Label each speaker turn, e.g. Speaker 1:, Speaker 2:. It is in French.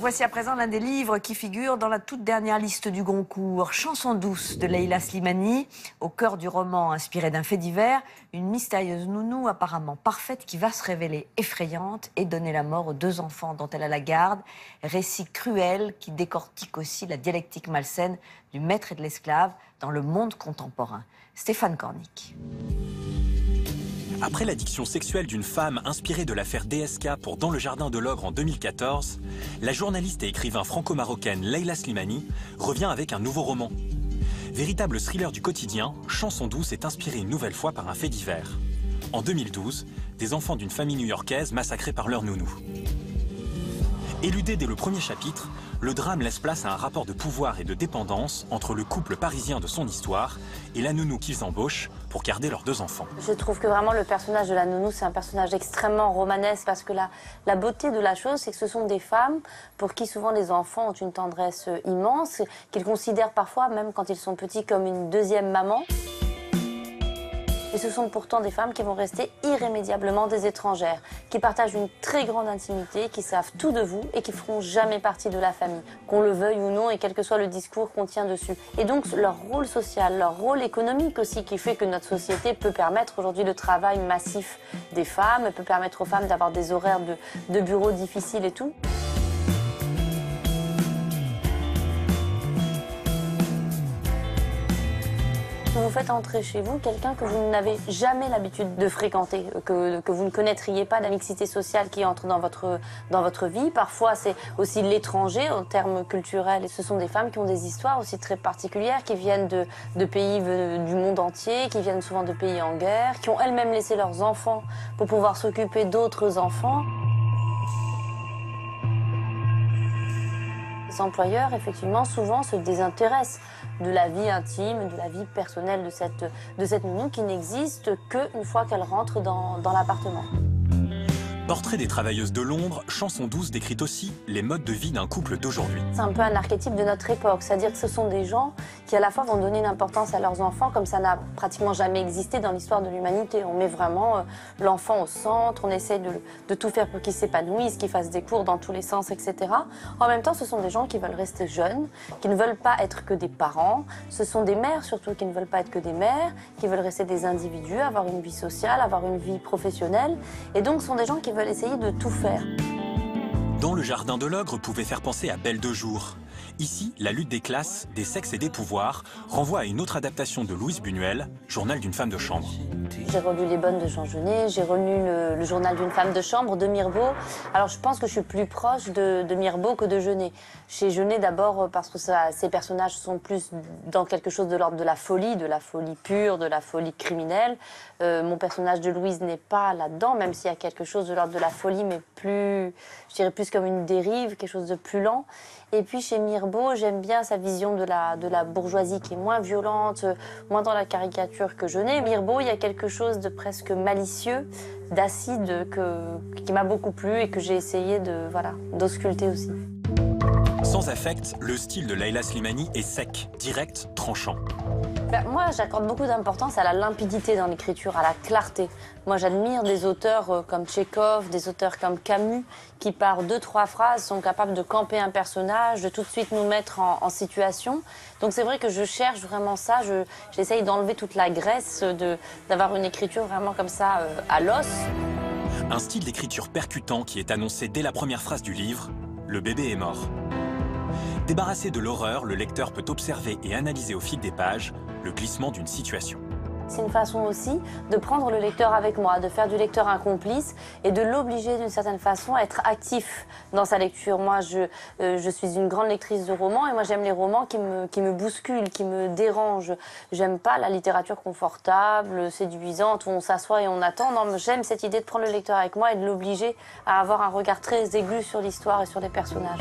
Speaker 1: Voici à présent l'un des livres qui figure dans la toute dernière liste du Goncourt. Chanson douce de Leïla Slimani. Au cœur du roman inspiré d'un fait divers, une mystérieuse nounou apparemment parfaite qui va se révéler effrayante et donner la mort aux 2 enfants dont elle a la garde. Récit cruel qui décortique aussi la dialectique malsaine du maître et de l'esclave dans le monde contemporain. Stéphane Cornic.
Speaker 2: Après l'addiction sexuelle d'une femme inspirée de l'affaire DSK pour Dans le jardin de l'ogre en 2014, la journaliste et écrivain franco-marocaine Leïla Slimani revient avec un nouveau roman. Véritable thriller du quotidien, Chanson douce est inspiré une nouvelle fois par un fait divers. En 2012, des enfants d'une famille new-yorkaise massacrés par leur nounou. Éludé dès le premier chapitre, le drame laisse place à un rapport de pouvoir et de dépendance entre le couple parisien de son histoire et la nounou qu'ils embauchent pour garder leurs 2 enfants.
Speaker 3: Je trouve que vraiment le personnage de la nounou, c'est un personnage extrêmement romanesque parce que la beauté de la chose, c'est que ce sont des femmes pour qui souvent les enfants ont une tendresse immense, qu'ils considèrent parfois, même quand ils sont petits, comme une deuxième maman. Et ce sont pourtant des femmes qui vont rester irrémédiablement des étrangères, qui partagent une très grande intimité, qui savent tout de vous et qui feront jamais partie de la famille, qu'on le veuille ou non et quel que soit le discours qu'on tient dessus. Et donc leur rôle social, leur rôle économique aussi, qui fait que notre société peut permettre aujourd'hui le travail massif des femmes, peut permettre aux femmes d'avoir des horaires de bureaux difficiles et tout. Vous faites entrer chez vous quelqu'un que vous n'avez jamais l'habitude de fréquenter, que vous ne connaîtriez pas, la mixité sociale qui entre dans votre vie. Parfois, c'est aussi l'étranger en termes culturels. Et ce sont des femmes qui ont des histoires aussi très particulières, qui viennent de pays du monde entier, qui viennent souvent de pays en guerre, qui ont elles-mêmes laissé leurs enfants pour pouvoir s'occuper d'autres enfants. Les employeurs, effectivement, souvent se désintéressent de la vie intime, de la vie personnelle de cette nounou qui n'existe qu'une fois qu'elle rentre dans l'appartement.
Speaker 2: Portrait des travailleuses de Londres, Chanson douce décrit aussi les modes de vie d'un couple d'aujourd'hui.
Speaker 3: C'est un peu un archétype de notre époque, c'est-à-dire que ce sont des gens qui à la fois vont donner une importance à leurs enfants comme ça n'a pratiquement jamais existé dans l'histoire de l'humanité. On met vraiment l'enfant au centre, on essaie de tout faire pour qu'il s'épanouisse, qu'il fasse des cours dans tous les sens, etc. En même temps, ce sont des gens qui veulent rester jeunes, qui ne veulent pas être que des parents. Ce sont des mères surtout qui ne veulent pas être que des mères, qui veulent rester des individus, avoir une vie sociale, avoir une vie professionnelle. Et donc, ce sont des gens qui veulent essayer de tout faire.
Speaker 2: Dans le jardin de l'ogre pouvait faire penser à Belle de jour. Ici, la lutte des classes, des sexes et des pouvoirs renvoie à une autre adaptation de Louise Buñuel, Journal d'une femme de chambre.
Speaker 3: J'ai relu Les Bonnes de Jean Genet, j'ai relu le Journal d'une femme de chambre de Mirbeau. Alors je pense que je suis plus proche de Mirbeau que de Genet. Chez Genet d'abord parce que ces personnages sont plus dans quelque chose de l'ordre de la folie pure, de la folie criminelle. Mon personnage de Louise n'est pas là-dedans, même s'il y a quelque chose de l'ordre de la folie, mais plus, je dirais plus comme une dérive, quelque chose de plus lent. Et puis chez Mirbeau, j'aime bien sa vision de la bourgeoisie qui est moins violente, moins dans la caricature que Genet. Mirbeau, il y a quelque chose de presque malicieux, d'acide qui m'a beaucoup plu et que j'ai essayé d'ausculter aussi.
Speaker 2: Sans affect, le style de Leïla Slimani est sec, direct, tranchant.
Speaker 3: Moi, j'accorde beaucoup d'importance à la limpidité dans l'écriture, à la clarté. Moi, j'admire des auteurs comme Tchekhov, des auteurs comme Camus, qui par 2-3 phrases sont capables de camper un personnage, de tout de suite nous mettre en situation. Donc c'est vrai que je cherche vraiment ça, j'essaye d'enlever toute la graisse, d'avoir une écriture vraiment comme ça, à l'os.
Speaker 2: Un style d'écriture percutant qui est annoncé dès la première phrase du livre, le bébé est mort. Débarrassé de l'horreur, le lecteur peut observer et analyser au fil des pages le glissement d'une situation.
Speaker 3: C'est une façon aussi de prendre le lecteur avec moi, de faire du lecteur un complice et de l'obliger d'une certaine façon à être actif dans sa lecture. Moi, je suis une grande lectrice de romans et moi j'aime les romans qui me bousculent, qui me dérangent. J'aime pas la littérature confortable, séduisante, où on s'assoit et on attend. Non, j'aime cette idée de prendre le lecteur avec moi et de l'obliger à avoir un regard très aigu sur l'histoire et sur les personnages.